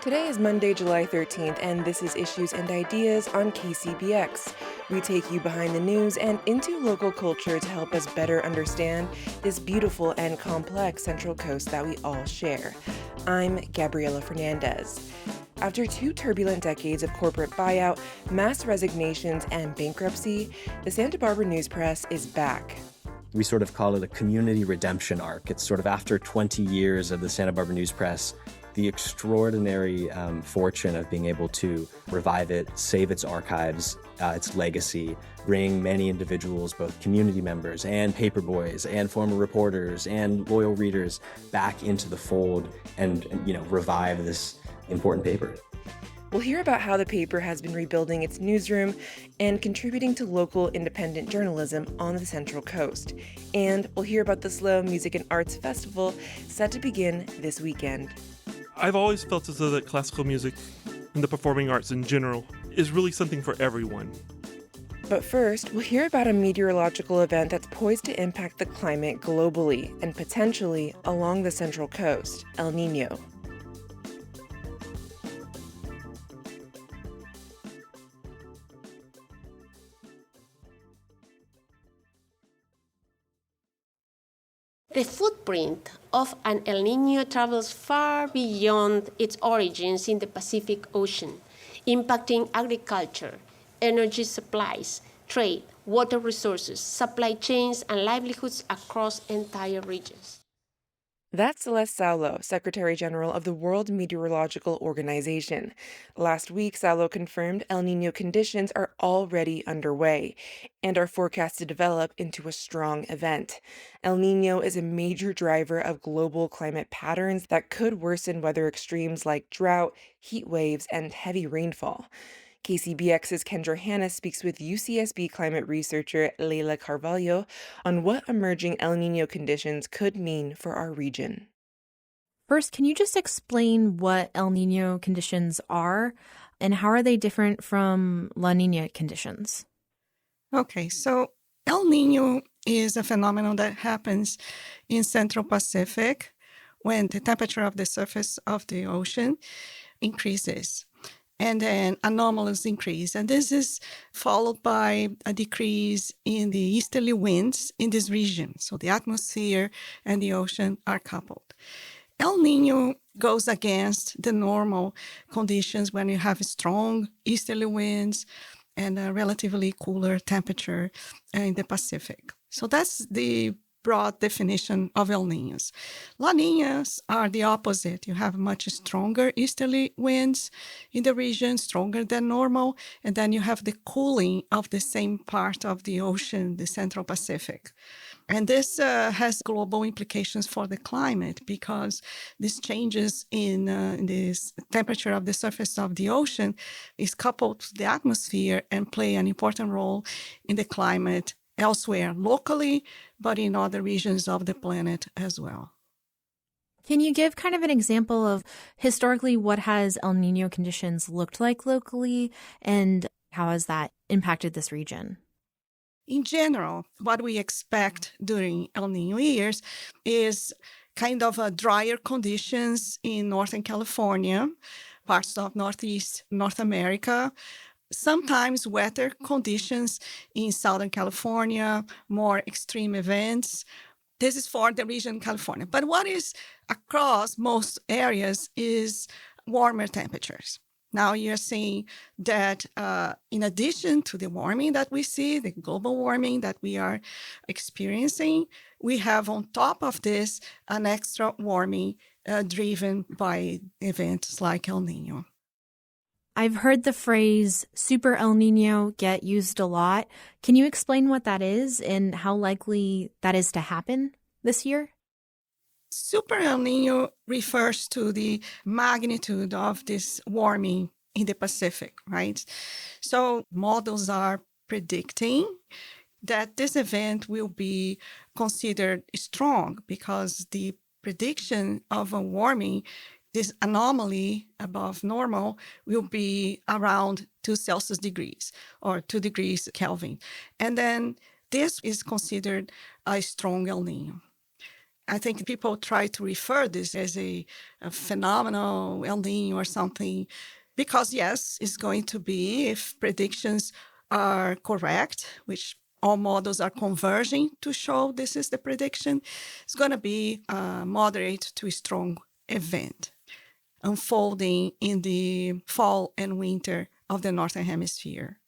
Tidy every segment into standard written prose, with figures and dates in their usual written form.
Today is Monday, July 13th, and this is Issues and Ideas on KCBX. We take you behind the news and into local culture to help us better understand this beautiful and complex Central Coast that we all share. I'm Gabriela Fernandez. After 2 turbulent decades of corporate buyout, mass resignations, and bankruptcy, the Santa Barbara News Press is back. We sort of call it a community redemption arc. It's sort of after 20 years of the Santa Barbara News Press, the extraordinary fortune of being able to revive it, save its archives, its legacy, bring many individuals, both community members and paper boys and former reporters and loyal readers back into the fold and revive this important paper. We'll hear about how the paper has been rebuilding its newsroom and contributing to local independent journalism on the Central Coast. And we'll hear about the SLO Music and Arts Festival set to begin this weekend. I've always felt as though that classical music and the performing arts in general is really something for everyone. But first, we'll hear about a meteorological event that's poised to impact the climate globally and potentially along the Central Coast, El Niño. The footprint of an El Niño travels far beyond its origins in the Pacific Ocean, impacting agriculture, energy supplies, trade, water resources, supply chains, and livelihoods across entire regions. That's Celeste Saulo, Secretary General of the World Meteorological Organization. Last week, Saulo confirmed El Niño conditions are already underway and are forecast to develop into a strong event. El Niño is a major driver of global climate patterns that could worsen weather extremes like drought, heat waves, and heavy rainfall. KCBX's Kendra Hanna speaks with UCSB climate researcher Leila Carvalho on what emerging El Niño conditions could mean for our region. First, can you just explain what El Niño conditions are and how are they different from La Niña conditions? Okay, so El Niño is a phenomenon that happens in Central Pacific when the temperature of the surface of the ocean increases. And then anomalous increase. And this is followed by a decrease in the easterly winds in this region. So the atmosphere and the ocean are coupled. El Niño goes against the normal conditions when you have strong easterly winds and a relatively cooler temperature in the Pacific. So that's the broad definition of El Niños. La Niñas are the opposite. You have much stronger easterly winds in the region, stronger than normal, and then you have the cooling of the same part of the ocean, the Central Pacific. And this has global implications for the climate because these changes in this temperature of the surface of the ocean is coupled to the atmosphere and play an important role in the climate elsewhere locally, but in other regions of the planet as well. Can you give kind of an example of historically what has El Niño conditions looked like locally and how has that impacted this region? In general, what we expect during El Niño years is kind of drier conditions in Northern California, parts of Northeast North America, sometimes wetter conditions in Southern California, more extreme events. This is for the region California. But what is across most areas is warmer temperatures. Now you're seeing that in addition to the warming that we see, the global warming that we are experiencing, we have on top of this an extra warming driven by events like El Niño. I've heard the phrase super El Niño get used a lot. Can you explain what that is and how likely that is to happen this year? Super El Niño refers to the magnitude of this warming in the Pacific, right? So models are predicting that this event will be considered strong because the prediction of a warming, this anomaly above normal, will be around 2 Celsius degrees or 2 degrees Kelvin. And then this is considered a strong El Niño. I think people try to refer this as a phenomenal El Nino or something, because yes, it's going to be, if predictions are correct, which all models are converging to show this is the prediction, it's going to be a moderate to strong event unfolding in the fall and winter of the Northern Hemisphere.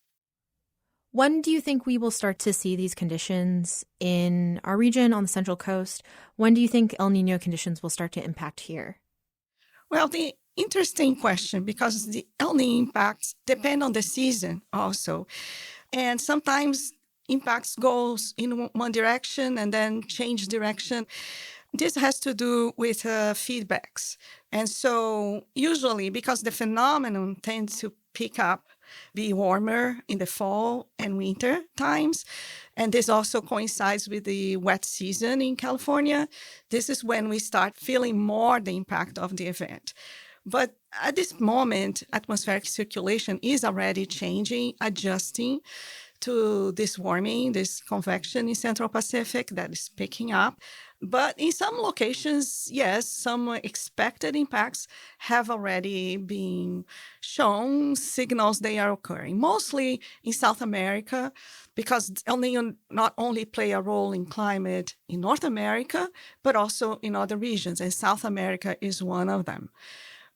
When do you think we will start to see these conditions in our region on the Central Coast? When do you think El Nino conditions will start to impact here? Well, the interesting question, because the El Nino impacts depend on the season also. And sometimes impacts goes in one direction and then change direction. This has to do with feedbacks. And so usually, because the phenomenon tends to pick up, be warmer in the fall and winter times, and this also coincides with the wet season in California, this is when we start feeling more the impact of the event. But at this moment, atmospheric circulation is already changing, adjusting to this warming, this convection in Central Pacific that is picking up. But in some locations, yes, some expected impacts have already been shown, signals they are occurring, mostly in South America, because El Nino not only play a role in climate in North America, but also in other regions, and South America is one of them.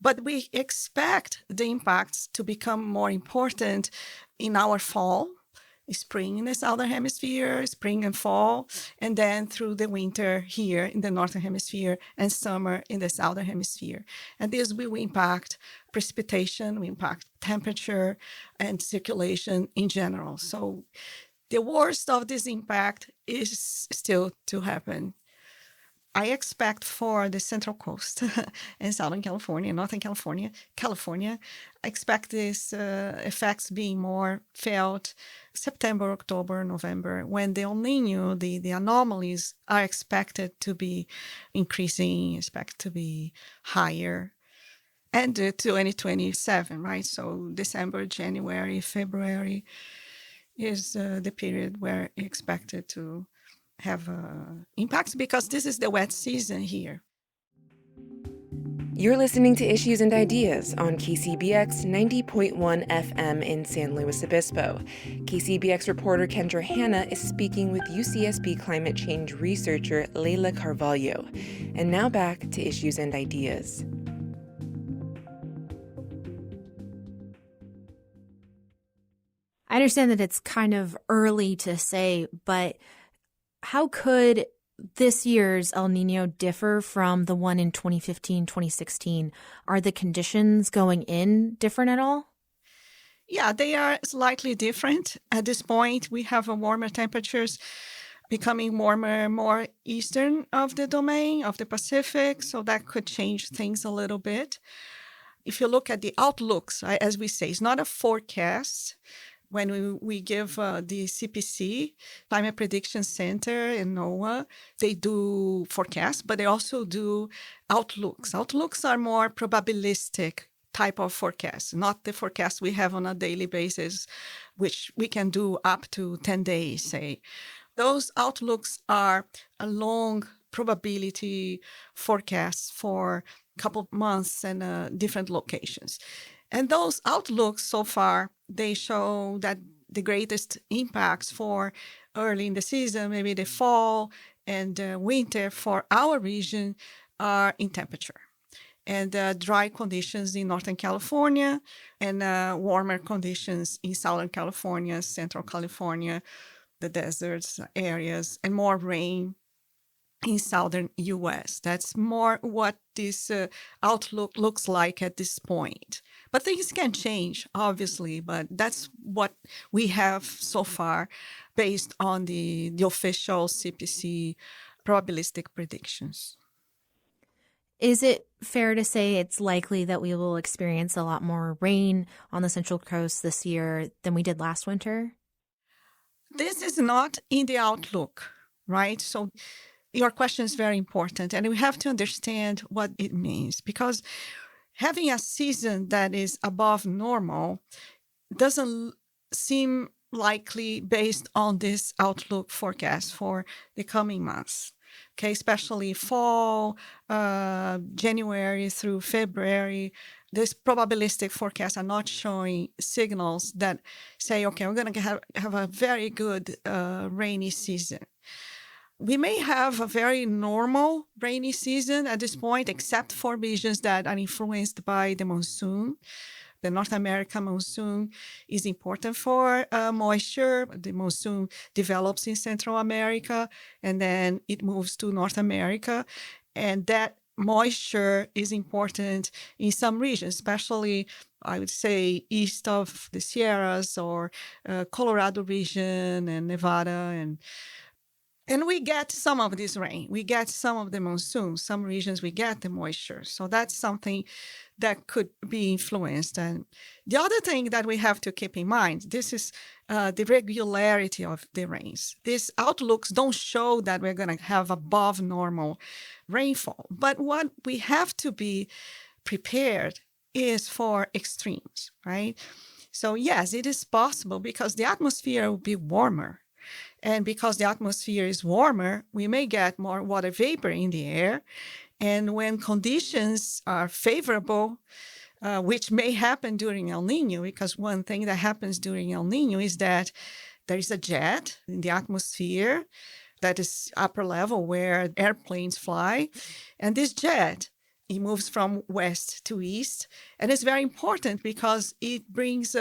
But we expect the impacts to become more important in our fall, spring in the Southern Hemisphere, spring and fall, and then through the winter here in the Northern Hemisphere and summer in the Southern Hemisphere. And this will impact precipitation, will impact temperature and circulation in general. So the worst of this impact is still to happen. I expect for the Central Coast and Southern California, Northern California, I expect these effects being more felt September, October, November, when the El Nino, the anomalies are expected to be increasing, expect to be higher. And 2027, right? So December, January, February is the period where expected to have impacts, because this is the wet season here. You're listening to Issues and Ideas on KCBX 90.1 FM in San Luis Obispo. KCBX reporter Kendra Hanna is speaking with UCSB climate change researcher Leila Carvalho. And now back to Issues and Ideas. I understand that it's kind of early to say, but how could this year's El Nino differ from the one in 2015, 2016? Are the conditions going in different at all? Yeah, they are slightly different. At this point, we have warmer temperatures becoming warmer, more eastern of the domain of the Pacific, so that could change things a little bit. If you look at the outlooks, as we say, it's not a forecast. When we give the CPC, Climate Prediction Center and NOAA, they do forecasts, but they also do outlooks. Outlooks are more probabilistic type of forecasts, not the forecast we have on a daily basis, which we can do up to 10 days, say. Those outlooks are a long probability forecasts for a couple of months and different locations. And those outlooks so far, they show that the greatest impacts for early in the season, maybe the fall and winter for our region, are in temperature. And dry conditions in Northern California and warmer conditions in Southern California, Central California, the deserts areas, and more rain in southern U.S. That's more what this outlook looks like at this point. But things can change, obviously, but that's what we have so far based on the official CPC probabilistic predictions. Is it fair to say it's likely that we will experience a lot more rain on the Central Coast this year than we did last winter? This is not in the outlook, right? So your question is very important, and we have to understand what it means, because having a season that is above normal doesn't seem likely based on this outlook forecast for the coming months. okay, especially fall, January through February. These probabilistic forecasts are not showing signals that say, okay, we're going to have a very good rainy season. We may have a very normal rainy season at this point, except for regions that are influenced by the monsoon. The North American monsoon is important for moisture. The monsoon develops in Central America, and then it moves to North America. And that moisture is important in some regions, especially, I would say, east of the Sierras or Colorado region and Nevada. And we get some of this rain. We get some of the monsoon. Some regions we get the moisture. So that's something that could be influenced. And the other thing that we have to keep in mind, this is the regularity of the rains. These outlooks don't show that we're going to have above normal rainfall. But what we have to be prepared is for extremes, right? So yes, it is possible because the atmosphere will be warmer. And because the atmosphere is warmer, we may get more water vapor in the air. And when conditions are favorable, which may happen during El Nino, because one thing that happens during El Nino is that there is a jet in the atmosphere that is upper level where airplanes fly. And this jet, it moves from west to east. And it's very important because it brings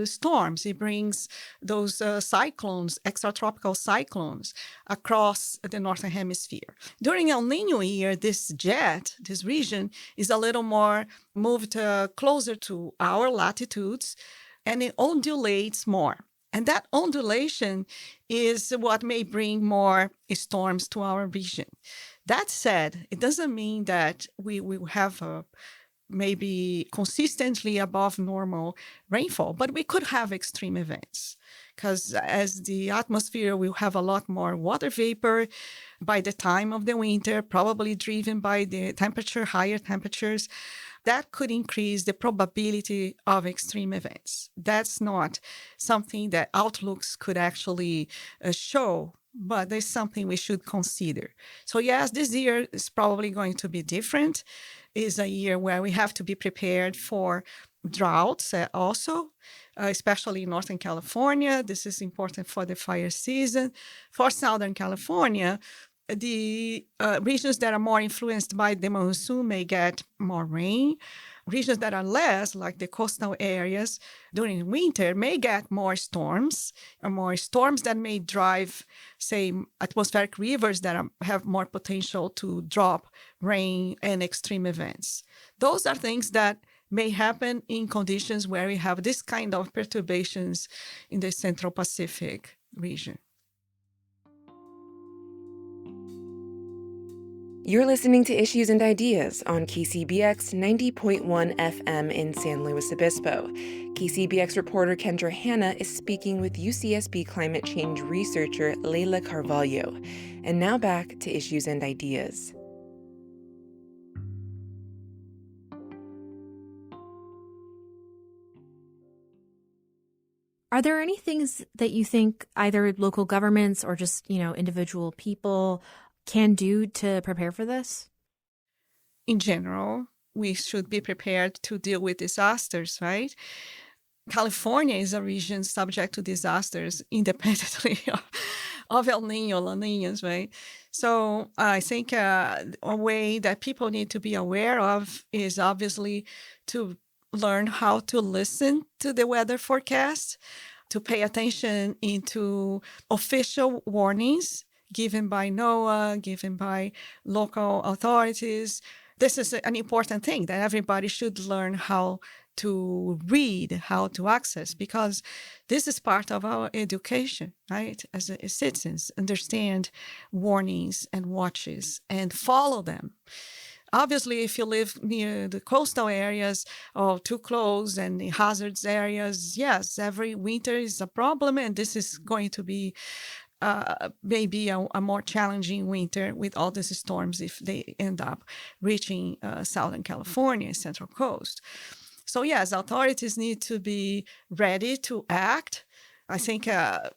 storms. It brings those cyclones, extratropical cyclones, across the northern hemisphere. During El Nino year, this jet, this region, is a little more moved closer to our latitudes, and it undulates more. And that undulation is what may bring more storms to our region. That said, it doesn't mean that we will have maybe consistently above normal rainfall, but we could have extreme events because as the atmosphere will have a lot more water vapor by the time of the winter, probably driven by the higher temperatures, that could increase the probability of extreme events. That's not something that outlooks could actually show, but there's something we should consider. So yes, this year is probably going to be different. It's a year where we have to be prepared for droughts also, especially in Northern California. This is important for the fire season. For Southern California, the regions that are more influenced by the monsoon may get more rain. Regions that are less, like the coastal areas, during winter may get more storms that may drive, say, atmospheric rivers that have more potential to drop rain and extreme events. Those are things that may happen in conditions where we have this kind of perturbations in the Central Pacific region. You're listening to Issues and Ideas on KCBX 90.1 FM in San Luis Obispo. KCBX reporter Kendra Hanna is speaking with UCSB climate change researcher Leila Carvalho. And now back to Issues and Ideas. Are there any things that you think either local governments or just, individual people can do to prepare for this? In general, we should be prepared to deal with disasters, right? California is a region subject to disasters independently of El Nino, La Niñas, right? So I think a way that people need to be aware of is obviously to learn how to listen to the weather forecast, to pay attention into official warnings given by NOAA, given by local authorities. This is an important thing that everybody should learn how to read, how to access, because this is part of our education, right? As citizens, understand warnings and watches and follow them. Obviously, if you live near the coastal areas or too close and the hazards areas, yes, every winter is a problem, and this is going to be maybe a more challenging winter with all these storms if they end up reaching Southern California, Central Coast. So yes, authorities need to be ready to act I think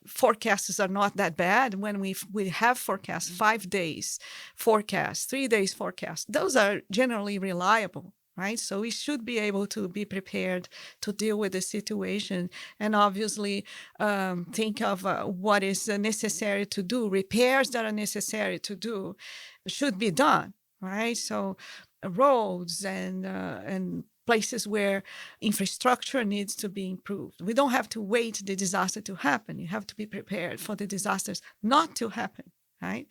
forecasts are not that bad when we have forecasts, 5 days forecast, 3 days forecast. Those are generally reliable, right? So we should be able to be prepared to deal with the situation and obviously think of what is necessary to do, repairs that are necessary to do should be done, right? So roads and places where infrastructure needs to be improved. We don't have to wait the disaster to happen. You have to be prepared for the disasters not to happen, right?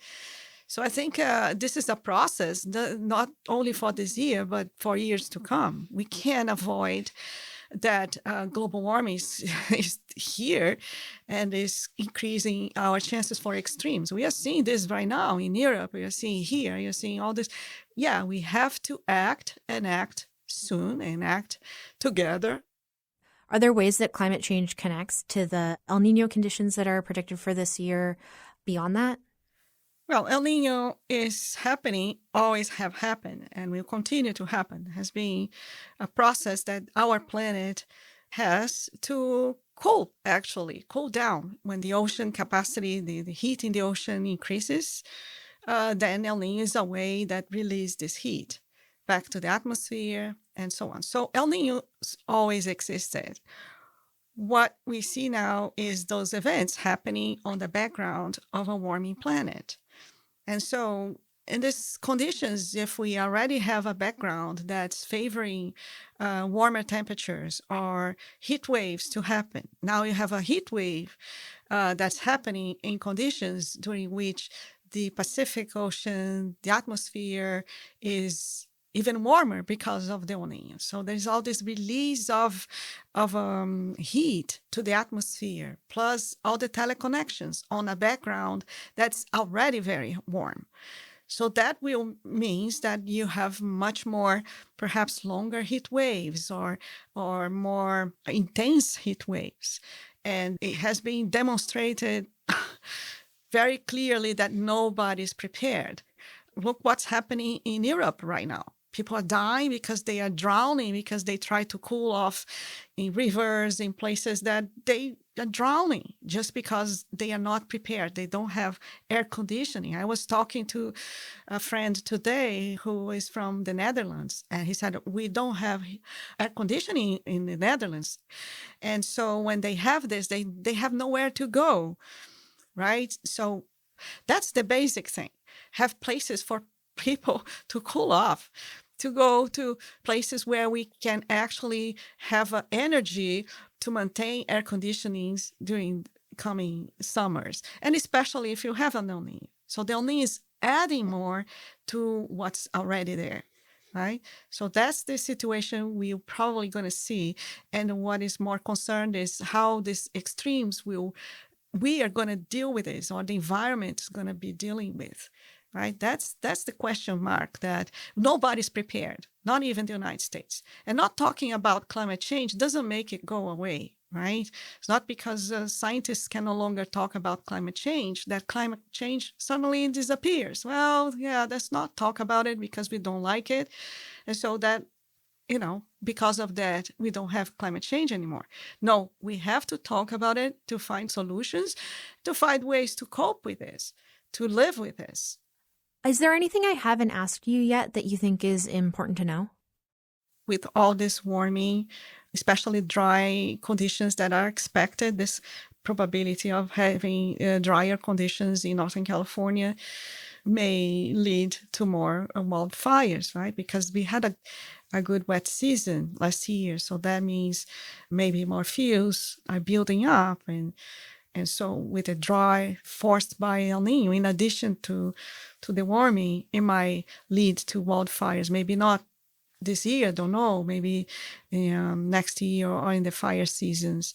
So I think this is a process, not only for this year, but for years to come. We can't avoid that global warming is here and is increasing our chances for extremes. We are seeing this right now in Europe. We are seeing here. You're seeing all this. Yeah, we have to act and act soon and act together. Are there ways that climate change connects to the El Nino conditions that are predicted for this year beyond that? Well, El Nino is happening, always have happened, and will continue to happen. It has been a process that our planet has to cool down. When the ocean capacity, the heat in the ocean increases, then El Nino is a way that releases this heat back to the atmosphere and so on. So El Nino always existed. What we see now is those events happening on the background of a warming planet. And so in these conditions, if we already have a background that's favoring warmer temperatures or heat waves to happen, now you have a heat wave that's happening in conditions during which the Pacific Ocean, the atmosphere is even warmer because of the El Nino. So there's all this release of heat to the atmosphere, plus all the teleconnections on a background that's already very warm. So that will means that you have much more, perhaps longer heat waves or more intense heat waves. And it has been demonstrated very clearly that nobody's prepared. Look what's happening in Europe right now. People are dying because they are drowning, because they try to cool off in rivers, in places that they are drowning just because they are not prepared. They don't have air conditioning. I was talking to a friend today who is from the Netherlands, and he said, we don't have air conditioning in the Netherlands. And so when they have this, they have nowhere to go, right? So that's the basic thing. Have places for people to cool off, to go to places where we can actually have energy to maintain air conditionings during coming summers, and especially if you have an El Nino. So the El Nino is adding more to what's already there, right? So that's the situation we're probably going to see. And what is more concerned is how these extremes we are going to deal with this, or the environment is going to be dealing with. Right? That's the question mark that nobody's prepared, not even the United States. And not talking about climate change doesn't make it go away, right? It's not because scientists can no longer talk about climate change that climate change suddenly disappears. Well, yeah, let's not talk about it because we don't like it. And so that, because of that, we don't have climate change anymore. No, we have to talk about it to find solutions, to find ways to cope with this, to live with this. Is there anything I haven't asked you yet that you think is important to know? With all this warming, especially dry conditions that are expected, this probability of having drier conditions in Northern California may lead to more wildfires, right? Because we had a good wet season last year. So that means maybe more fuels are building up. And so with a dry forced by El Nino, in addition to the warming, it might lead to wildfires. Maybe not this year, don't know, maybe next year or in the fire seasons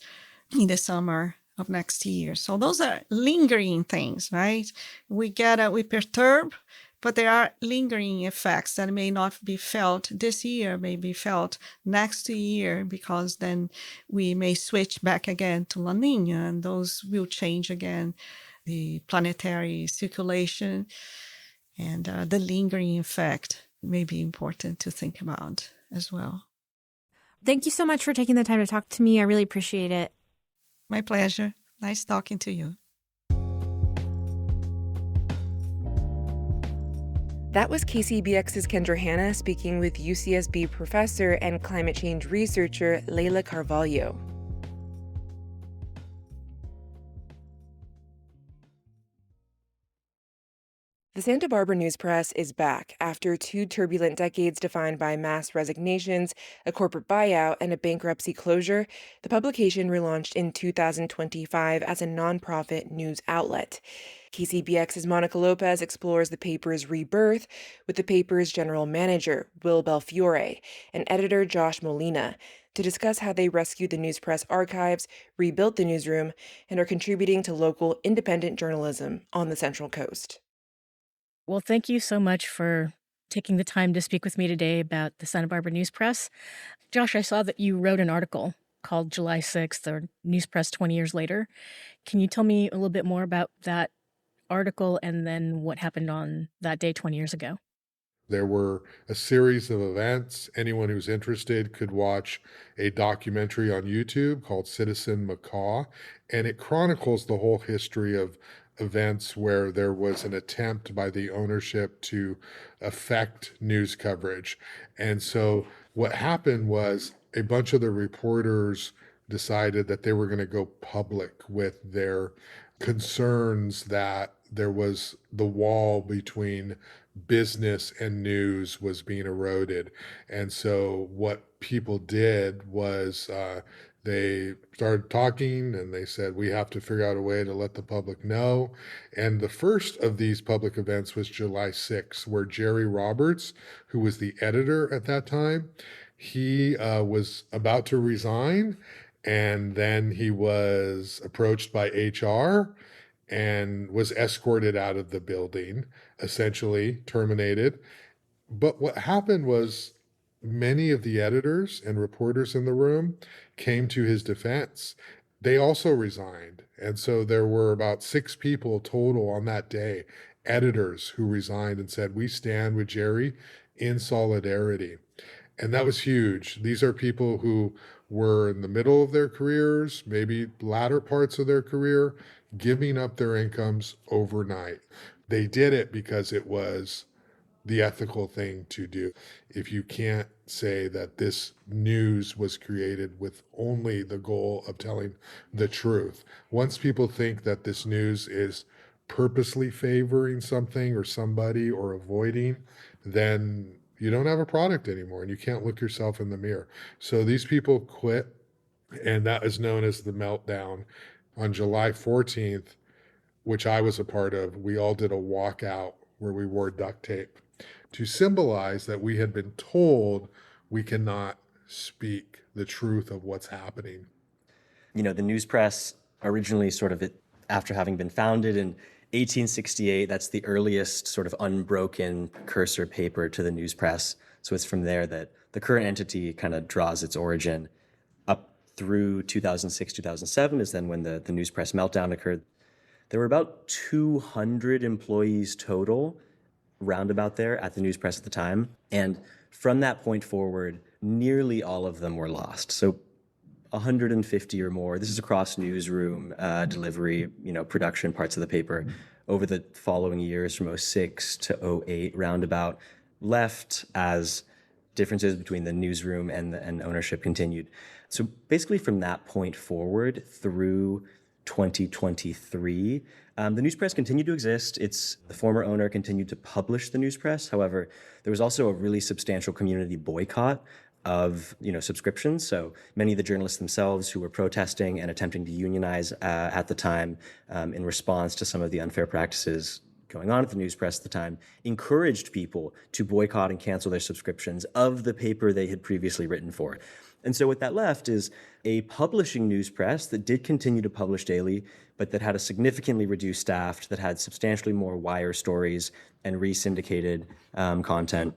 in the summer of next year. So those are lingering things, right? We perturb, but there are lingering effects that may not be felt this year, may be felt next year, because then we may switch back again to La Nina, and those will change again the planetary circulation, and the lingering effect may be important to think about as well. Thank you so much for taking the time to talk to me. I really appreciate it. My pleasure. Nice talking to you. That was KCBX's Kendra Hanna speaking with UCSB professor and climate change researcher Leila Carvalho. The Santa Barbara News Press is back after 2 turbulent decades defined by mass resignations, a corporate buyout, and a bankruptcy closure. The publication relaunched in 2025 as a nonprofit news outlet. KCBX's Monica Lopez explores the paper's rebirth with the paper's general manager, Will Belfiore, and editor Josh Molina, to discuss how they rescued the News Press archives, rebuilt the newsroom, and are contributing to local independent journalism on the Central Coast. Well, thank you so much for taking the time to speak with me today about the Santa Barbara News Press. Josh, I saw that you wrote an article called July 6th, or News Press 20 Years Later. Can you tell me a little bit more about that article and then what happened on that day 20 years ago? There were a series of events. Anyone who's interested could watch a documentary on YouTube called Citizen Macaw, and it chronicles the whole history of events where there was an attempt by the ownership to affect news coverage. And so what happened was a bunch of the reporters decided that they were going to go public with their concerns that there was the wall between business and news was being eroded. And so what people did was they started talking and they said, we have to figure out a way to let the public know. And the first of these public events was July 6th, where Jerry Roberts, who was the editor at that time, he was about to resign. And then he was approached by HR and was escorted out of the building, essentially terminated. But what happened was many of the editors and reporters in the room came to his defense. They also resigned. And so there were about 6 people total on that day, editors who resigned and said, we stand with Jerry in solidarity. And that was huge. These are people who were in the middle of their careers, maybe latter parts of their career, giving up their incomes overnight. They did it because it was the ethical thing to do. If you can't say that this news was created with only the goal of telling the truth, once people think that this news is purposely favoring something or somebody or avoiding, then you don't have a product anymore and you can't look yourself in the mirror. So these people quit, and that is known as the meltdown. On July 14th, which I was a part of, we all did a walkout where we wore duct tape to symbolize that we had been told we cannot speak the truth of what's happening. You know, the news press originally after having been founded in 1868, that's the earliest sort of unbroken precursor paper to the news press. So it's from there that the current entity kind of draws its origin. Up through 2006, 2007 is then when the news press meltdown occurred. There were about 200 employees total, roundabout there, at the news press at the time. And from that point forward, nearly all of them were lost. So 150 or more. This is across newsroom, delivery, production parts of the paper. Over the following years, from 2006 to 2008, roundabout, left as differences between the newsroom and ownership continued. So basically, from that point forward through 2023, the news press continued to exist. The former owner continued to publish the news press. However, there was also a really substantial community boycott of subscriptions. So many of the journalists themselves who were protesting and attempting to unionize at the time in response to some of the unfair practices going on at the news press at the time encouraged people to boycott and cancel their subscriptions of the paper they had previously written for. And so what that left is a publishing news press that did continue to publish daily, but that had a significantly reduced staff, that had substantially more wire stories and re-syndicated content,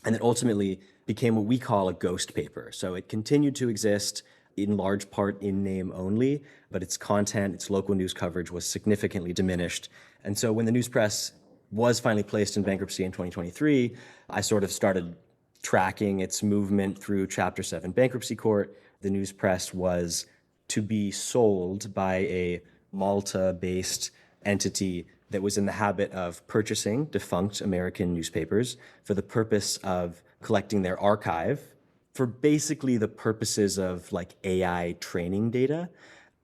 and that ultimately became what we call a ghost paper. So it continued to exist in large part in name only, but its content, its local news coverage was significantly diminished. And so when the news press was finally placed in bankruptcy in 2023, I sort of started tracking its movement through Chapter 7 bankruptcy court. The news press was to be sold by a Malta-based entity that was in the habit of purchasing defunct American newspapers for the purpose of collecting their archive for basically the purposes of like AI training data.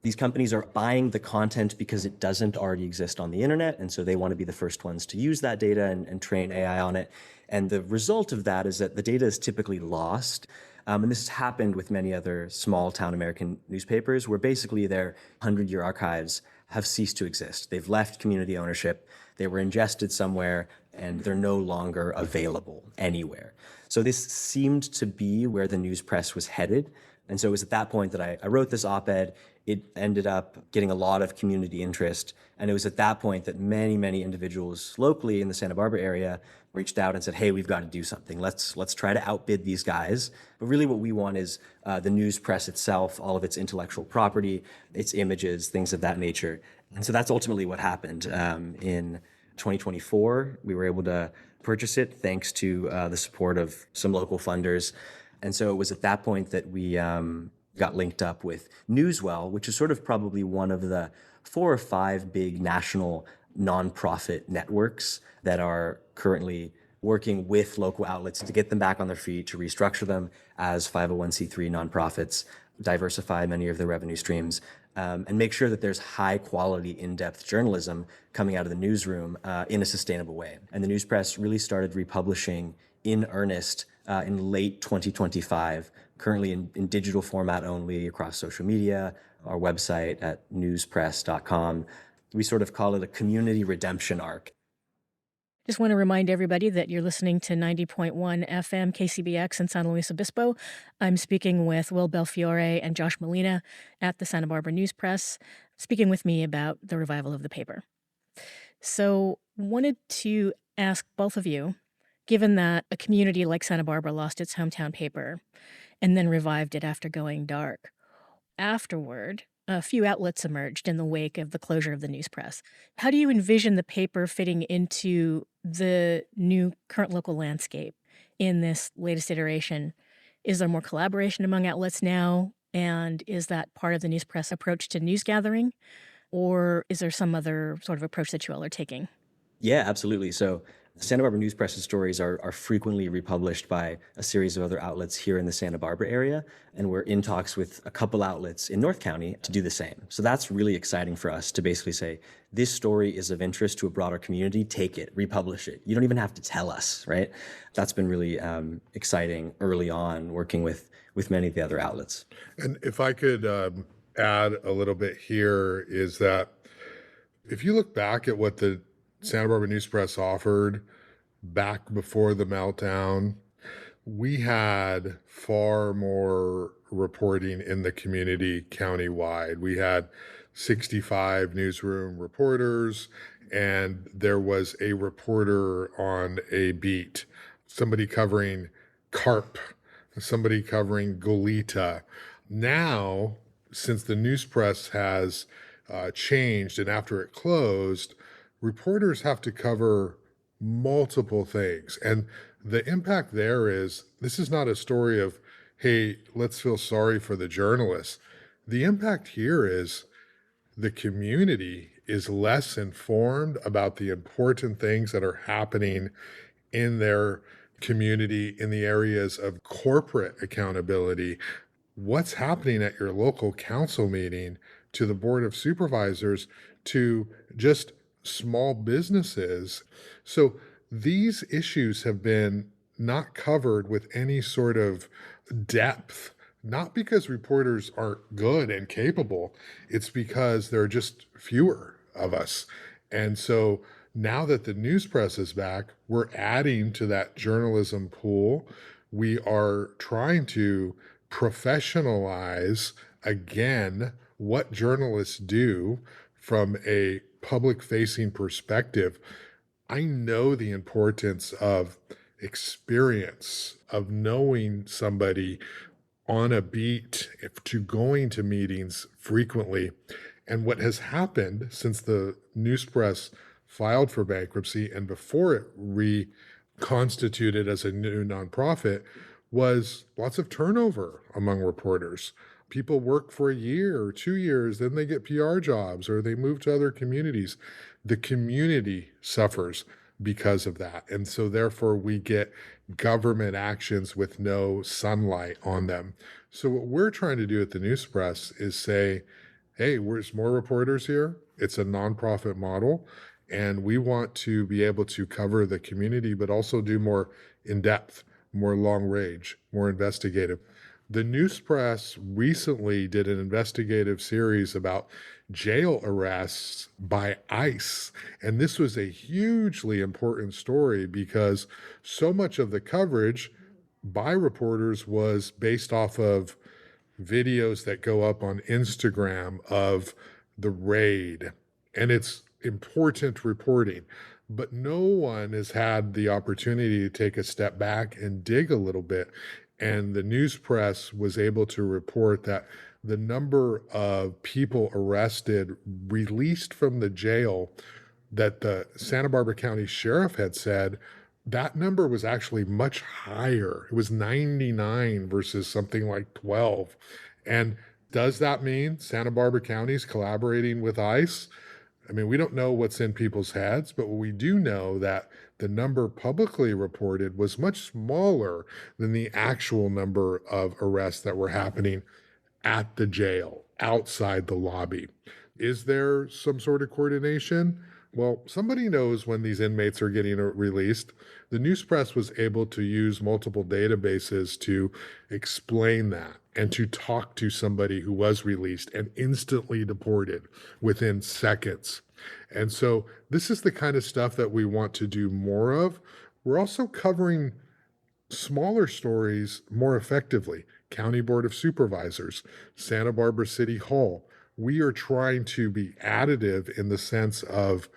These companies are buying the content because it doesn't already exist on the internet, and so they want to be the first ones to use that data and train AI on it. And the result of that is that the data is typically lost. And this has happened with many other small town American newspapers where basically their 100-year archives have ceased to exist. They've left community ownership, they were ingested somewhere, and they're no longer available anywhere. So this seemed to be where the news press was headed. And so it was at that point that I wrote this op-ed. It ended up getting a lot of community interest. And it was at that point that many, many individuals locally in the Santa Barbara area reached out and said, hey, we've got to do something. Let's try to outbid these guys. But really what we want is the news press itself, all of its intellectual property, its images, things of that nature. And so that's ultimately what happened. In 2024, we were able to purchase it thanks to the support of some local funders. And so it was at that point that we got linked up with Newswell, which is sort of probably one of the 4 or 5 big national nonprofit networks that are currently working with local outlets to get them back on their feet, to restructure them as 501c3 nonprofits, diversify many of their revenue streams, and make sure that there's high quality, in-depth journalism coming out of the newsroom in a sustainable way. And the news press really started republishing in earnest in late 2025, currently in digital format only across social media, our website at newspress.com. We sort of call it a community redemption arc. Just want to remind everybody that you're listening to 90.1 FM KCBX in San Luis Obispo. I'm speaking with Will Belfiore and Josh Molina at the Santa Barbara News Press, speaking with me about the revival of the paper. So wanted to ask both of you, given that a community like Santa Barbara lost its hometown paper and then revived it after going dark, afterward, a few outlets emerged in the wake of the closure of the news press. How do you envision the paper fitting into the new current local landscape in this latest iteration? Is there more collaboration among outlets now? And is that part of the news press approach to news gathering? Or is there some other sort of approach that you all are taking? Yeah, absolutely. So the Santa Barbara News Press's stories are frequently republished by a series of other outlets here in the Santa Barbara area, and we're in talks with a couple outlets in North County to do the same. So that's really exciting for us to basically say, this story is of interest to a broader community, take it, republish it. You don't even have to tell us, right? That's been really exciting early on working with many of the other outlets. And if I could add a little bit here is that if you look back at what the Santa Barbara News Press offered back before the meltdown, we had far more reporting in the community countywide. We had 65 newsroom reporters, and there was a reporter on a beat, somebody covering carp, somebody covering Goleta. Now, since the news press has changed and after it closed, reporters have to cover multiple things. And the impact there is, this is not a story of, hey, let's feel sorry for the journalists. The impact here is the community is less informed about the important things that are happening in their community in the areas of corporate accountability. What's happening at your local council meeting, to the board of supervisors, to just small businesses. So these issues have been not covered with any sort of depth, not because reporters aren't good and capable, it's because there are just fewer of us. And so now that the news press is back, we're adding to that journalism pool. We are trying to professionalize again what journalists do from a public-facing perspective. I know the importance of experience, of knowing somebody on a beat, to going to meetings frequently. And what has happened since the news press filed for bankruptcy and before it reconstituted as a new nonprofit was lots of turnover among reporters. People work for a year or 2 years, then they get PR jobs or they move to other communities. The community suffers because of that. And so therefore we get government actions with no sunlight on them. So what we're trying to do at the News Press is say, hey, there's more reporters here. It's a nonprofit model, and we want to be able to cover the community, but also do more in depth, more long range, more investigative. The News Press recently did an investigative series about jail arrests by ICE. And this was a hugely important story because so much of the coverage by reporters was based off of videos that go up on Instagram of the raid. And it's important reporting. But no one has had the opportunity to take a step back and dig a little bit. And the news press was able to report that the number of people arrested, released from the jail, that the Santa Barbara County Sheriff had said, that number was actually much higher. It was 99 versus something like 12. And does that mean Santa Barbara County is collaborating with ICE? I mean, we don't know what's in people's heads, but we do know that the number publicly reported was much smaller than the actual number of arrests that were happening at the jail, outside the lobby. Is there some sort of coordination? Well, somebody knows when these inmates are getting released. The news press was able to use multiple databases to explain that and to talk to somebody who was released and instantly deported within seconds. And so this is the kind of stuff that we want to do more of. We're also covering smaller stories more effectively. County Board of Supervisors, Santa Barbara City Hall. We are trying to be additive in the sense of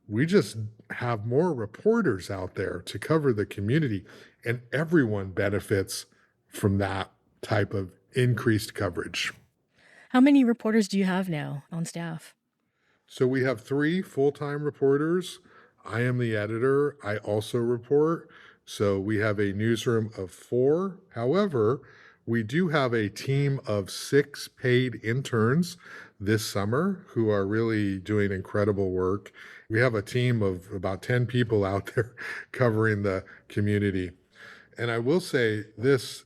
we just have more reporters out there to cover the community, and everyone benefits from that type of increased coverage. How many reporters do you have now on staff? So we have 3 full-time reporters. I am the editor. I also report. So we have a newsroom of 4. However, we do have a team of 6 paid interns this summer who are really doing incredible work. We have a team of about 10 people out there covering the community. And I will say this,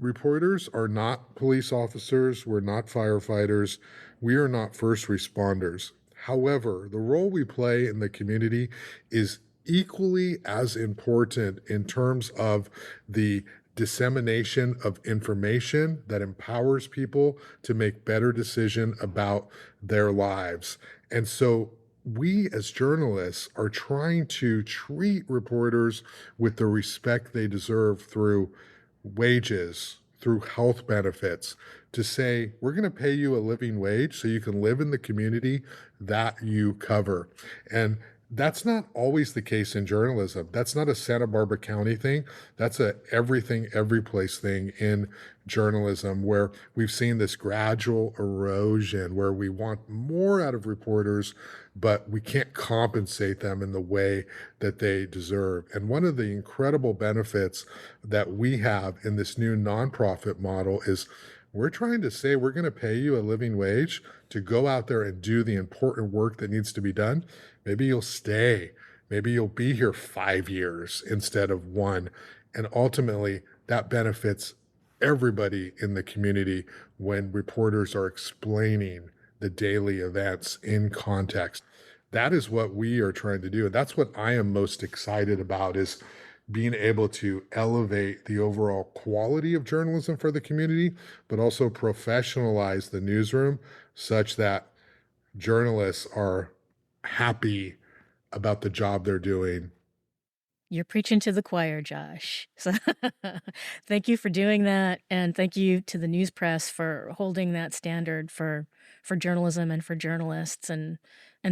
reporters are not police officers. We're not firefighters. We are not first responders. However, the role we play in the community is equally as important in terms of the dissemination of information that empowers people to make better decisions about their lives. And so we as journalists are trying to treat reporters with the respect they deserve through wages, through health benefits, to say, we're going to pay you a living wage so you can live in the community that you cover. And that's not always the case in journalism. That's not a Santa Barbara County thing. That's a everything, every place thing in journalism, where we've seen this gradual erosion where we want more out of reporters, but we can't compensate them in the way that they deserve. And one of the incredible benefits that we have in this new nonprofit model is we're trying to say we're going to pay you a living wage to go out there and do the important work that needs to be done. Maybe you'll stay. Maybe you'll be here 5 years instead of 1. And ultimately, that benefits everybody in the community when reporters are explaining the daily events in context. That is what we are trying to do. And that's what I am most excited about, is being able to elevate the overall quality of journalism for the community, but also professionalize the newsroom such that journalists are happy about the job they're doing. You're preaching to the choir, Josh. So thank you for doing that. And thank you to the news press for holding that standard for journalism and for journalists and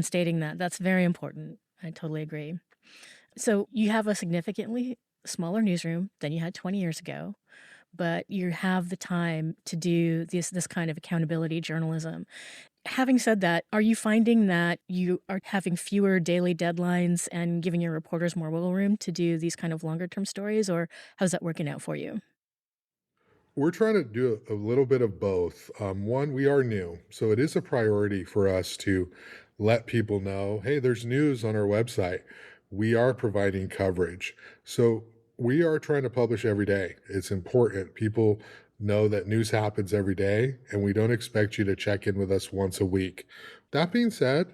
stating that. That's very important. I totally agree. So you have a significantly smaller newsroom than you had 20 years ago, but you have the time to do this kind of accountability journalism. Having said that, are you finding that you are having fewer daily deadlines and giving your reporters more wiggle room to do these kind of longer term stories, or how's that working out for you? We're trying to do a little bit of both. One, we are new, so it is a priority for us to let people know, hey, there's news on our website. We are providing coverage. So we are trying to publish every day. It's important. People know that news happens every day, and we don't expect you to check in with us once a week. That being said,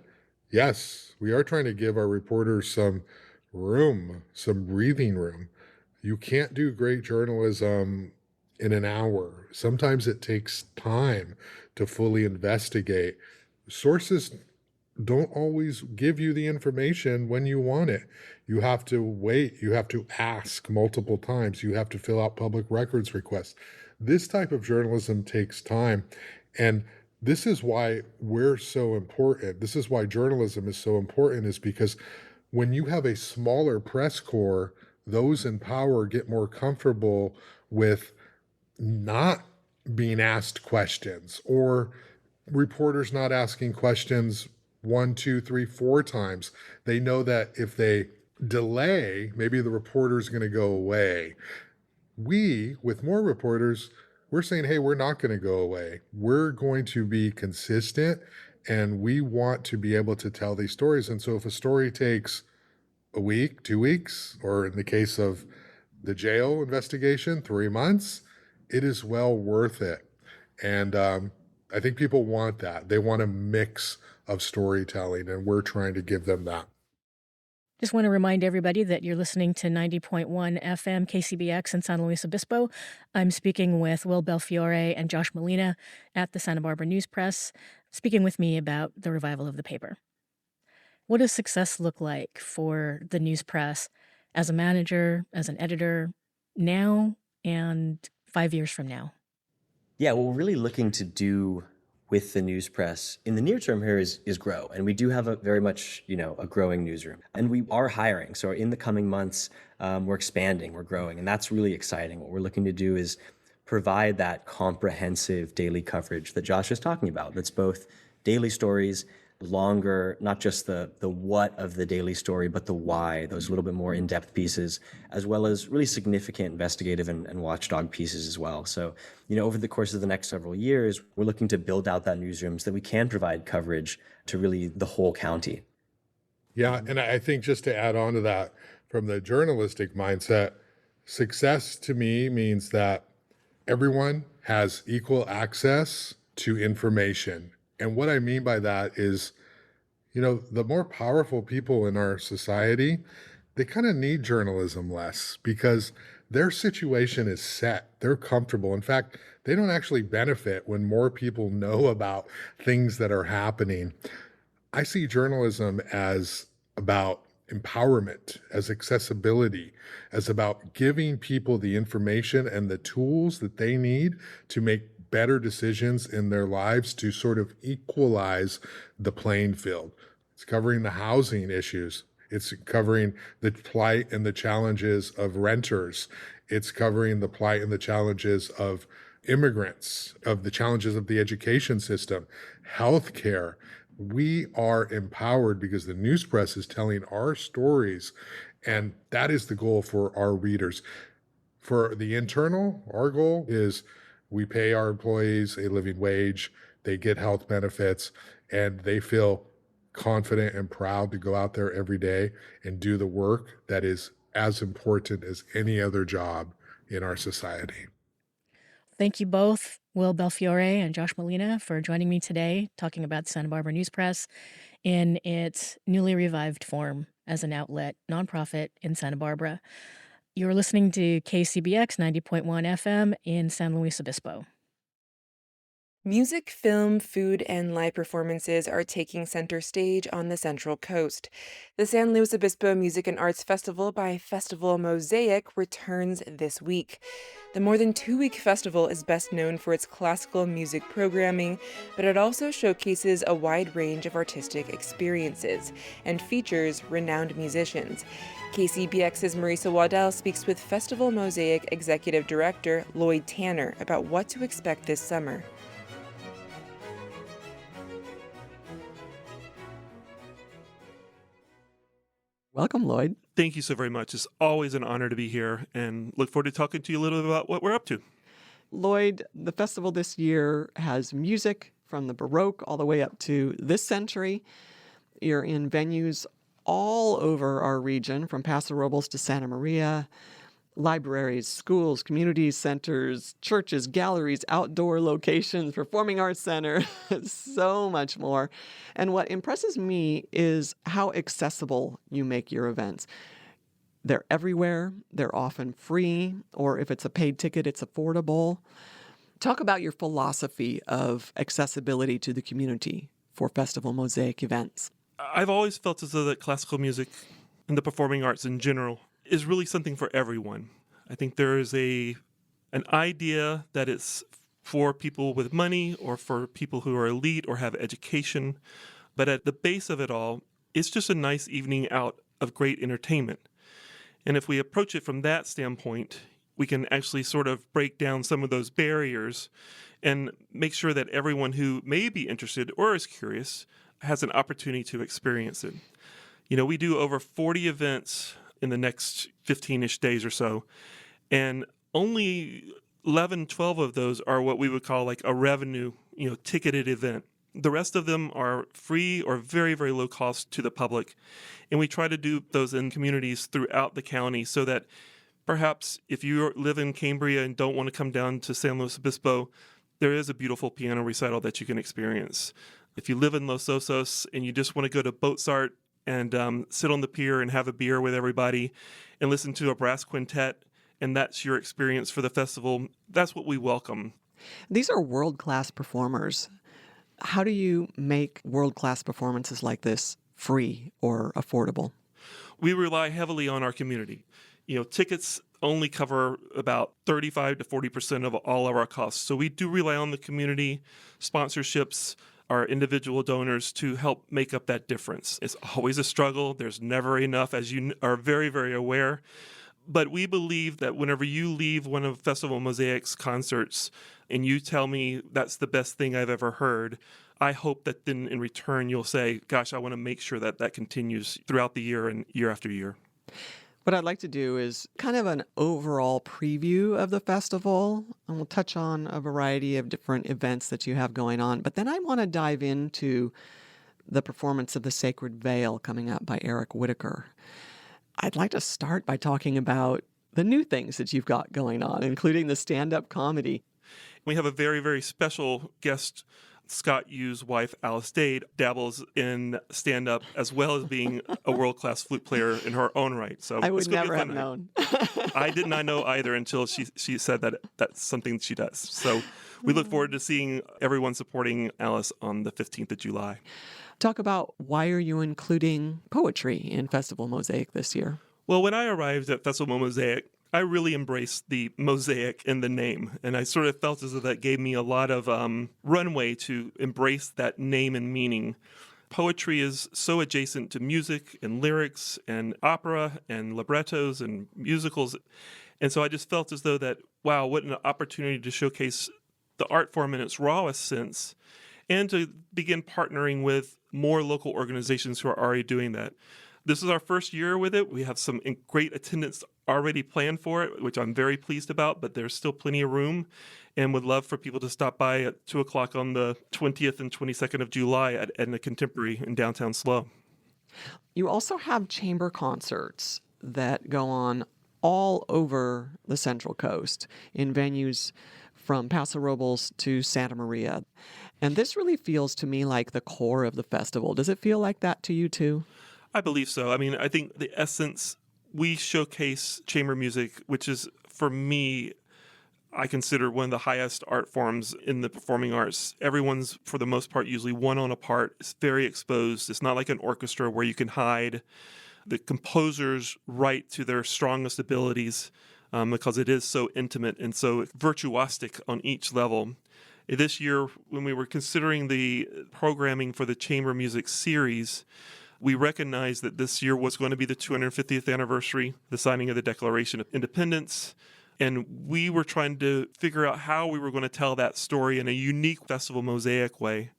yes, we are trying to give our reporters some room, some breathing room. You can't do great journalism in an hour. Sometimes it takes time to fully investigate. Sources don't always give you the information when you want it. You have to wait. You have to ask multiple times. You have to fill out public records requests. This type of journalism takes time. And this is why we're so important. This is why journalism is so important, is because when you have a smaller press corps, those in power get more comfortable with not being asked questions, or reporters not asking questions one, two, three, four times. They know that if they delay, maybe the reporter's going to go away. We, with more reporters, we're saying, hey, we're not going to go away. We're going to be consistent, and we want to be able to tell these stories. And so if a story takes a week, 2 weeks, or in the case of the jail investigation, 3 months, it is well worth it. And I think people want that. They want a mix of storytelling, and we're trying to give them that. Just want to remind everybody that you're listening to 90.1 FM KCBX in San Luis Obispo. I'm speaking with Will Belfiore and Josh Molina at the Santa Barbara News Press, speaking with me about the revival of the paper. What does success look like for the news press as a manager, as an editor, now and 5 years from now? Yeah, what we're really looking to do with the news press in the near term here is grow. And we do have a very much, a growing newsroom. And we are hiring. So in the coming months, we're expanding, we're growing. And that's really exciting. What we're looking to do is provide that comprehensive daily coverage that Josh is talking about. That's both daily stories, longer, not just the what of the daily story, but the why, those little bit more in-depth pieces, as well as really significant investigative and watchdog pieces as well. So, over the course of the next several years, we're looking to build out that newsroom so that we can provide coverage to really the whole county. Yeah, and I think just to add on to that, from the journalistic mindset, success to me means that everyone has equal access to information. And what I mean by that is, the more powerful people in our society, they kind of need journalism less because their situation is set. They're comfortable. In fact, they don't actually benefit when more people know about things that are happening. I see journalism as about empowerment, as accessibility, as about giving people the information and the tools that they need to make better decisions in their lives, to sort of equalize the playing field. It's covering the housing issues. It's covering the plight and the challenges of renters. It's covering the plight and the challenges of immigrants, of the challenges of the education system, healthcare. We are empowered because the news press is telling our stories, and that is the goal for our readers. For the internal, our goal is we pay our employees a living wage, they get health benefits, and they feel confident and proud to go out there every day and do the work that is as important as any other job in our society. Thank you both, Will Belfiore and Josh Molina, for joining me today talking about the Santa Barbara News Press in its newly revived form as an outlet nonprofit in Santa Barbara. You're listening to KCBX 90.1 FM in San Luis Obispo. Music, film, food, and live performances are taking center stage on the Central Coast. The San Luis Obispo Music and Arts Festival by Festival Mozaic returns this week. The more than 2-week festival is best known for its classical music programming, but it also showcases a wide range of artistic experiences and features renowned musicians. KCBX's Marisa Waddell speaks with Festival Mozaic Executive Director Lloyd Tanner about what to expect this summer. Welcome, Lloyd. Thank you so very much. It's always an honor to be here, and look forward to talking to you a little bit about what we're up to. Lloyd, the festival this year has music from the Baroque all the way up to this century. You're in venues all over our region, from Paso Robles to Santa Maria, libraries, schools, community centers, churches, galleries, outdoor locations, performing arts center, so much more. And what impresses me is how accessible you make your events. They're everywhere. They're often free, or if it's a paid ticket, it's affordable. Talk about your philosophy of accessibility to the community for Festival Mosaic events. I've always felt as though that classical music and the performing arts in general is really something for everyone. I think there is an idea that it's for people with money or for people who are elite or have education. But at the base of it all, it's just a nice evening out of great entertainment. And if we approach it from that standpoint, we can actually sort of break down some of those barriers and make sure that everyone who may be interested or is curious has an opportunity to experience it. You know, we do over 40 events in the next 15-ish days or so, and only 11, 12 of those are what we would call like a revenue, ticketed event. The rest of them are free or very, very low cost to the public. And we try to do those in communities throughout the county so that perhaps if you live in Cambria and don't want to come down to San Luis Obispo, there is a beautiful piano recital that you can experience. If you live in Los Osos and you just want to go to Boatsart and sit on the pier and have a beer with everybody and listen to a brass quintet, and that's your experience for the festival, that's what we welcome. These are world-class performers. How do you make world-class performances like this free or affordable? We rely heavily on our community. Tickets only cover about 35 to 40% of all of our costs. So we do rely on the community, sponsorships, our individual donors to help make up that difference. It's always a struggle. There's never enough, as you are very, very aware. But we believe that whenever you leave one of Festival Mosaic's concerts and you tell me that's the best thing I've ever heard, I hope that then in return you'll say, gosh, I want to make sure that that continues throughout the year and year after year. What I'd like to do is kind of an overall preview of the festival, and we'll touch on a variety of different events that you have going on. But then I want to dive into the performance of The Sacred Veil coming up by Eric Whitaker. I'd like to start by talking about the new things that you've got going on, including the stand-up comedy. We have a very, very special guest. Scott Yu's wife, Alice Dade, dabbles in stand-up as well as being a world-class flute player in her own right. So I would never have known. I did not know either until she said that that's something she does. So we look forward to seeing everyone supporting Alice on the 15th of July. Talk about why are you including poetry in Festival Mosaic this year? Well, when I arrived at Festival Mosaic, I really embraced the mosaic in the name, and I sort of felt as though that gave me a lot of runway to embrace that name and meaning. Poetry is so adjacent to music and lyrics and opera and librettos and musicals, and so I just felt as though that, wow, what an opportunity to showcase the art form in its rawest sense and to begin partnering with more local organizations who are already doing that. This is our first year with it. We have some great attendance already planned for it, which I'm very pleased about, but there's still plenty of room and would love for people to stop by at 2 o'clock on the 20th and 22nd of July at Edna Contemporary in downtown SLO. You also have chamber concerts that go on all over the Central Coast in venues from Paso Robles to Santa Maria. And this really feels to me like the core of the festival. Does it feel like that to you too? I believe so. I mean, I think the essence, we showcase chamber music, which is, for me, I consider one of the highest art forms in the performing arts. Everyone's, for the most part, usually one on a part. It's very exposed. It's not like an orchestra where you can hide. The composers write to their strongest abilities because it is so intimate and so virtuosic on each level. This year, when we were considering the programming for the chamber music series, we recognized that this year was going to be the 250th anniversary, the signing of the Declaration of Independence. And we were trying to figure out how we were going to tell that story in a unique Festival Mosaic way.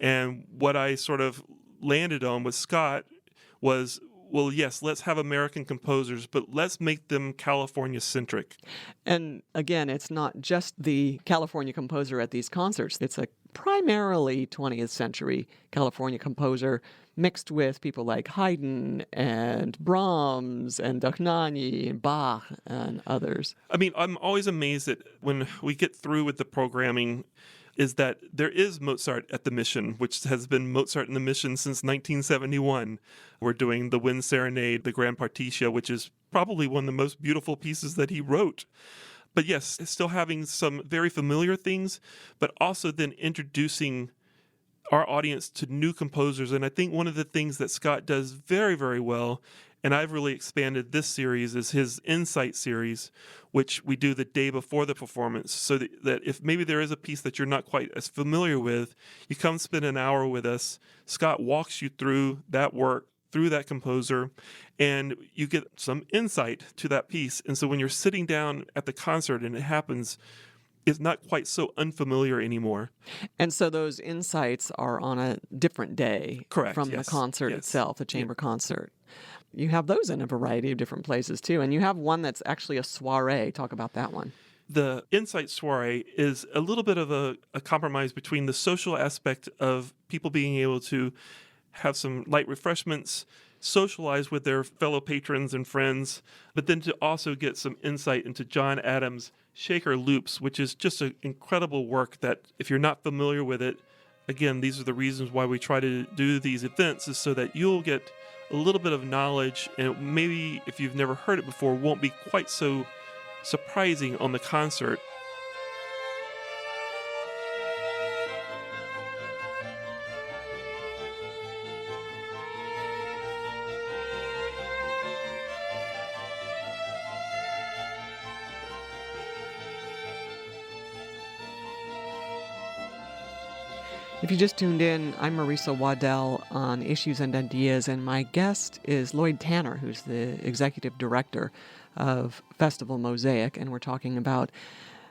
And what I sort of landed on with Scott was well, yes, let's have American composers, but let's make them California-centric. And again, it's not just the California composer at these concerts. It's a primarily 20th century California composer mixed with people like Haydn and Brahms and Dochnani and Bach and others. I mean, I'm always amazed that when we get through with the programming is that there is Mozart at the Mission, which has been Mozart in the Mission since 1971. We're doing the Wind Serenade, the Grand Partitia, which is probably one of the most beautiful pieces that he wrote. But yes, still having some very familiar things, but also then introducing our audience to new composers. And I think one of the things that Scott does very, very well, and I've really expanded this series, is his Insight series, which we do the day before the performance, so that if maybe there is a piece that you're not quite as familiar with, you come spend an hour with us. Scott walks you through that work, through that composer, and you get some insight to that piece. And so when you're sitting down at the concert and it happens, it's not quite so unfamiliar anymore. And so those insights are on a different day Correct, from yes, the concert yes. itself, the chamber concert. You have those in a variety of different places too. And you have one that's actually a soiree. Talk about that one. The Insight Soiree is a little bit of a compromise between the social aspect of people being able to have some light refreshments, socialize with their fellow patrons and friends, but then to also get some insight into John Adams' Shaker Loops, which is just an incredible work that if you're not familiar with it, again, these are the reasons why we try to do these events, is so that you'll get a little bit of knowledge, and maybe if you've never heard it before, won't be quite so surprising on the concert. If you just tuned in, I'm Marisa Waddell on Issues and Ideas, and my guest is Lloyd Tanner, who's the executive director of Festival Mozaic, and we're talking about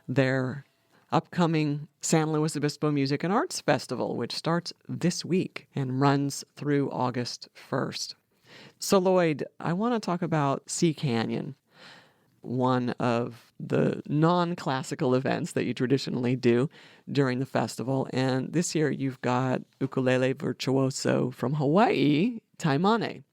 their upcoming San Luis Obispo Music and Arts Festival, which starts this week and runs through August 1st. So, Lloyd, I want to talk about Sea Canyon, one of the non-classical events that you traditionally do during the festival. And this year you've got ukulele virtuoso from Hawaii, Taimane.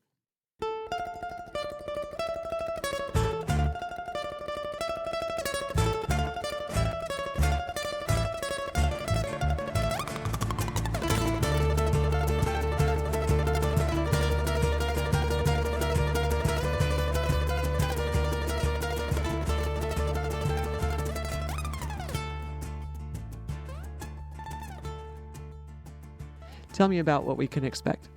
Tell me about what we can expect.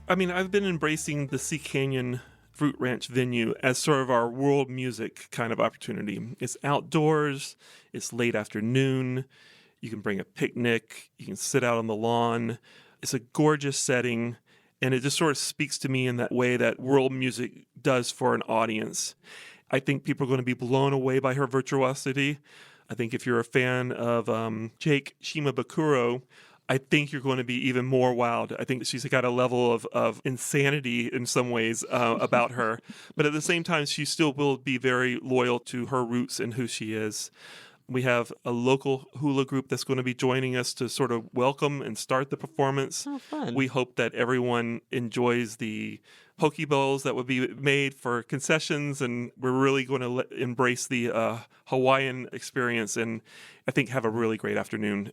I mean, I've been embracing the Sea Canyon Fruit Ranch venue as sort of our world music kind of opportunity. It's outdoors, it's late afternoon, you can bring a picnic, you can sit out on the lawn. It's a gorgeous setting, and it just sort of speaks to me in that way that world music does for an audience. I think people are going to be blown away by her virtuosity. I think if you're a fan of Jake Shimabukuro, I think you're going to be even more wowed. I think she's got a level of insanity in some ways about her. But at the same time, she still will be very loyal to her roots and who she is. We have a local hula group that's going to be joining us to sort of welcome and start the performance. Oh, fun. We hope that everyone enjoys the poke bowls that will be made for concessions, and we're really going to embrace the Hawaiian experience and I think have a really great afternoon.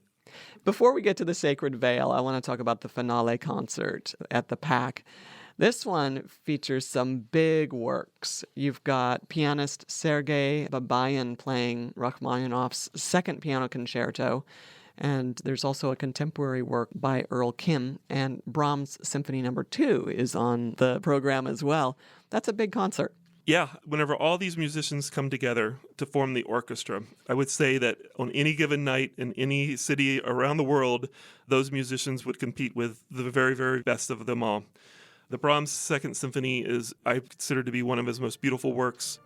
Before we get to the Sacred Veil, I want to talk about the finale concert at the PAC. This one features some big works. You've got pianist Sergei Babayan playing Rachmaninoff's second piano concerto, and there's also a contemporary work by Earl Kim, and Brahms' Symphony No. 2 is on the program as well. That's a big concert. Yeah, whenever all these musicians come together to form the orchestra, I would say that on any given night in any city around the world, those musicians would compete with the very, very best of them all. The Brahms Second Symphony is, I consider to be one of his most beautiful works.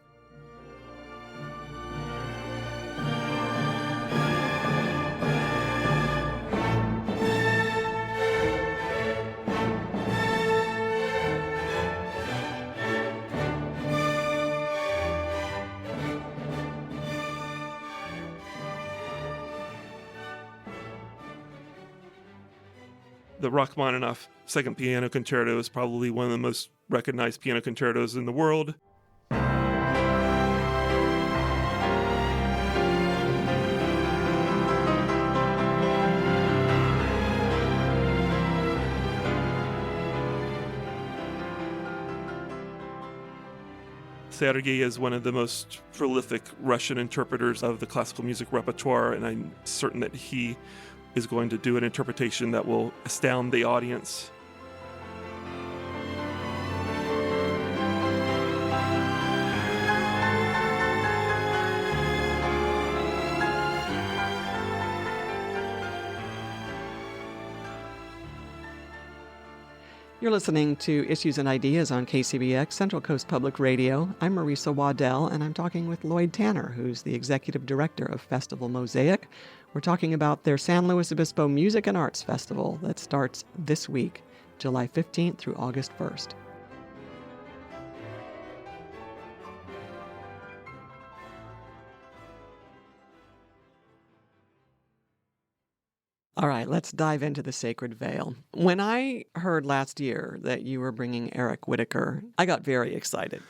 The Rachmaninoff Second Piano Concerto is probably one of the most recognized piano concertos in the world. Sergei is one of the most prolific Russian interpreters of the classical music repertoire, and I'm certain that he is going to do an interpretation that will astound the audience. You're listening to Issues and Ideas on KCBX, Central Coast Public Radio. I'm Marisa Waddell, and I'm talking with Lloyd Tanner, who's the executive director of Festival Mozaic. We're talking about their San Luis Obispo Music and Arts Festival that starts this week, July 15th through August 1st. All right, let's dive into the Sacred Veil. When I heard last year that you were bringing Eric Whitacre, I got very excited.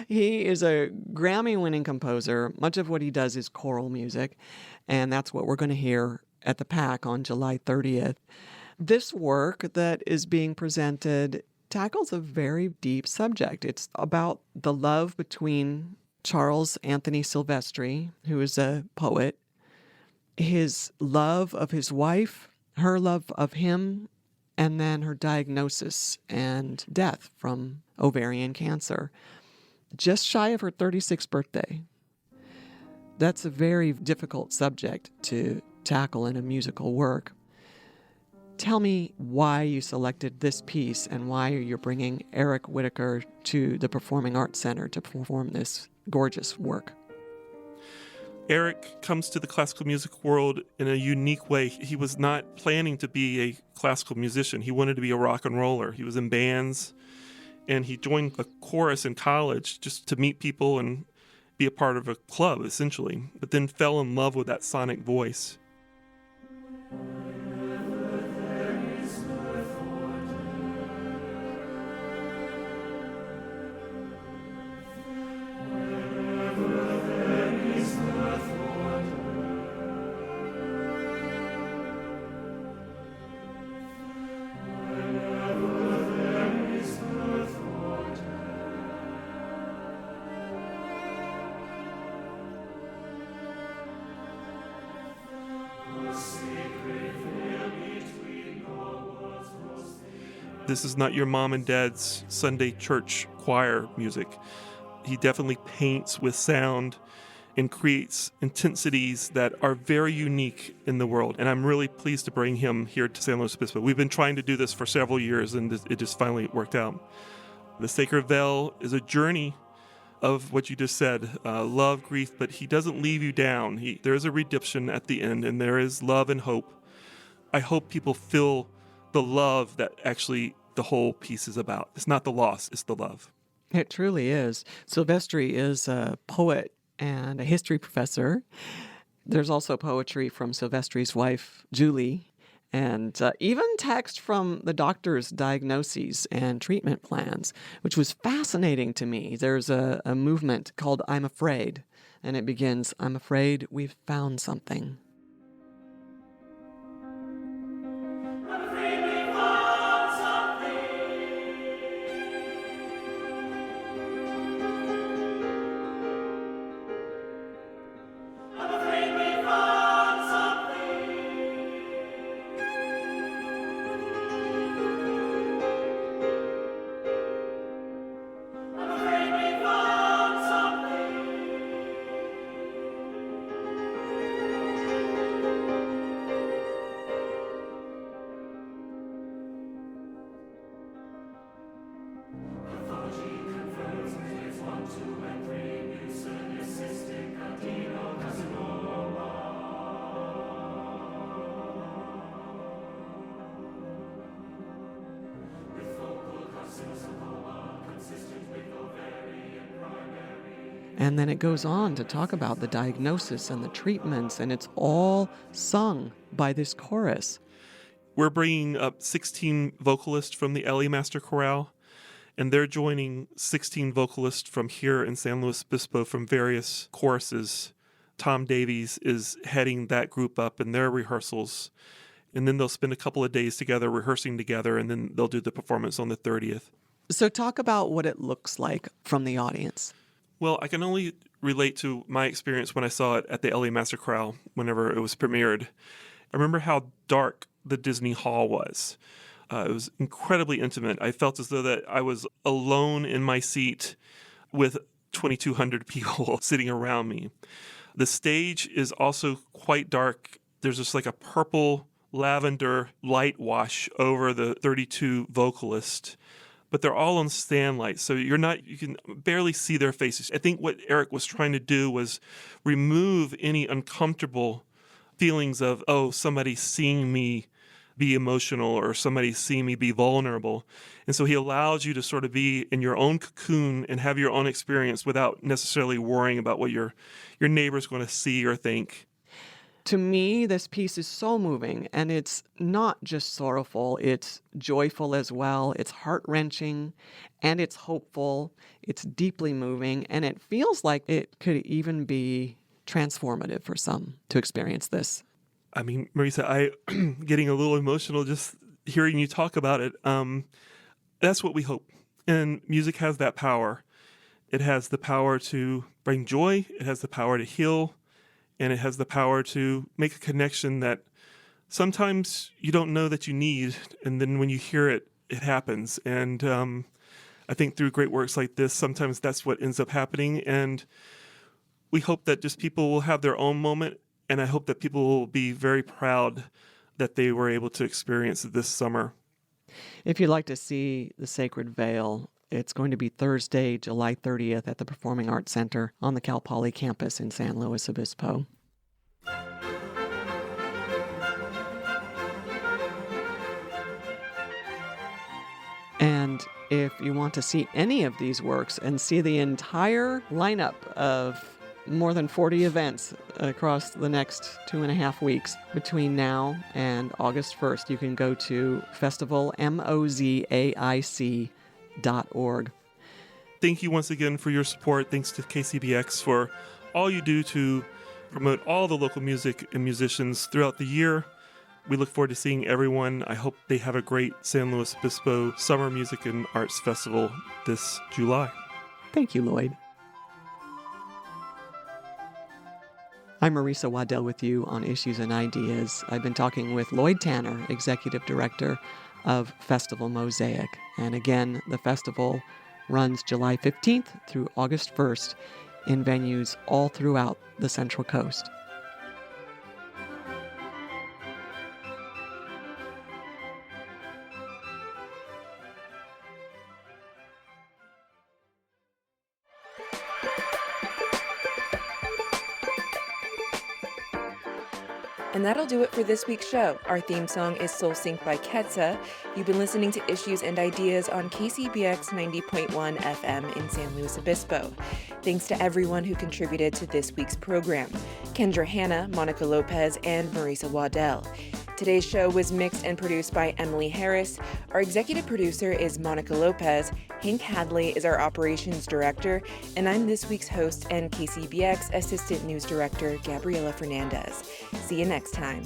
He is a Grammy-winning composer. Much of what he does is choral music, and that's what we're going to hear at the PAC on July 30th. This work that is being presented tackles a very deep subject. It's about the love between Charles Anthony Silvestri, who is a poet, his love of his wife, her love of him, and then her diagnosis and death from ovarian cancer, just shy of her 36th birthday. That's a very difficult subject to tackle in a musical work. Tell me why you selected this piece and why you're bringing Eric Whitacre to the Performing Arts Center to perform this gorgeous work. Eric comes to the classical music world in a unique way. He was not planning to be a classical musician. He wanted to be a rock and roller. He was in bands, and he joined a chorus in college just to meet people and be a part of a club, essentially, but then fell in love with that sonic voice. This is not your mom and dad's Sunday church choir music. He definitely paints with sound and creates intensities that are very unique in the world. And I'm really pleased to bring him here to San Luis Obispo. We've been trying to do this for several years, and it just finally worked out. The Sacred Veil is a journey of what you just said, love, grief, but he doesn't leave you down. There is a redemption at the end, and there is love and hope. I hope people feel the love that actually the whole piece is about. It's not the loss, it's the love. It truly is. Silvestri is a poet and a history professor. There's also poetry from Silvestri's wife, Julie, and even text from the doctor's diagnoses and treatment plans, which was fascinating to me. There's a movement called I'm Afraid, and it begins, I'm afraid we've found something. And then it goes on to talk about the diagnosis and the treatments, and it's all sung by this chorus. We're bringing up 16 vocalists from the LA Master Chorale, and they're joining 16 vocalists from here in San Luis Obispo from various choruses. Tom Davies is heading that group up in their rehearsals, and then they'll spend a couple of days together rehearsing together, and then they'll do the performance on the 30th. So talk about what it looks like from the audience. Well, I can only relate to my experience when I saw it at the LA Master Chorale whenever it was premiered. I remember how dark the Disney Hall was. It was incredibly intimate. I felt as though that I was alone in my seat with 2,200 people sitting around me. The stage is also quite dark. There's just like a purple lavender light wash over the 32 vocalists, but they're all on stand lights, so you can barely see their faces. I think what Eric was trying to do was remove any uncomfortable feelings of, oh, somebody seeing me be emotional or somebody seeing me be vulnerable. And so he allows you to sort of be in your own cocoon and have your own experience without necessarily worrying about what your neighbor's going to see or think. To me, this piece is so moving, and it's not just sorrowful, it's joyful as well, it's heart-wrenching, and it's hopeful, it's deeply moving, and it feels like it could even be transformative for some to experience this. I mean, Marisa, I'm getting a little emotional just hearing you talk about it. That's what we hope. And music has that power. It has the power to bring joy. It has the power to heal. And it has the power to make a connection that sometimes you don't know that you need. And then when you hear it, it happens. And I think through great works like this, sometimes that's what ends up happening. And we hope that just people will have their own moment. And I hope that people will be very proud that they were able to experience it this summer. If you'd like to see The Sacred Veil, it's going to be Thursday, July 30th at the Performing Arts Center on the Cal Poly campus in San Luis Obispo. And if you want to see any of these works and see the entire lineup of more than 40 events across the next 2.5 weeks between now and August 1st, you can go to Festival Mozaic.org. Thank you once again for your support. Thanks to KCBX for all you do to promote all the local music and musicians throughout the year. We look forward to seeing everyone. I hope they have a great San Luis Obispo Summer Music and Arts Festival this July. Thank you, Lloyd. I'm Marisa Waddell with you on Issues and Ideas. I've been talking with Lloyd Tanner, Executive Director of Festival Mozaic. And again, the festival runs July 15th through August 1st in venues all throughout the Central Coast. And that'll do it for this week's show. Our theme song is Soul Sync by Ketsa. You've been listening to Issues and Ideas on KCBX 90.1 FM in San Luis Obispo. Thanks to everyone who contributed to this week's program. Kendra Hanna, Monica Lopez, and Marisa Waddell. Today's show was mixed and produced by Emily Harris. Our executive producer is Monica Lopez. Hank Hadley is our operations director. And I'm this week's host and KCBX Assistant News Director, Gabriela Fernandez. See you next time.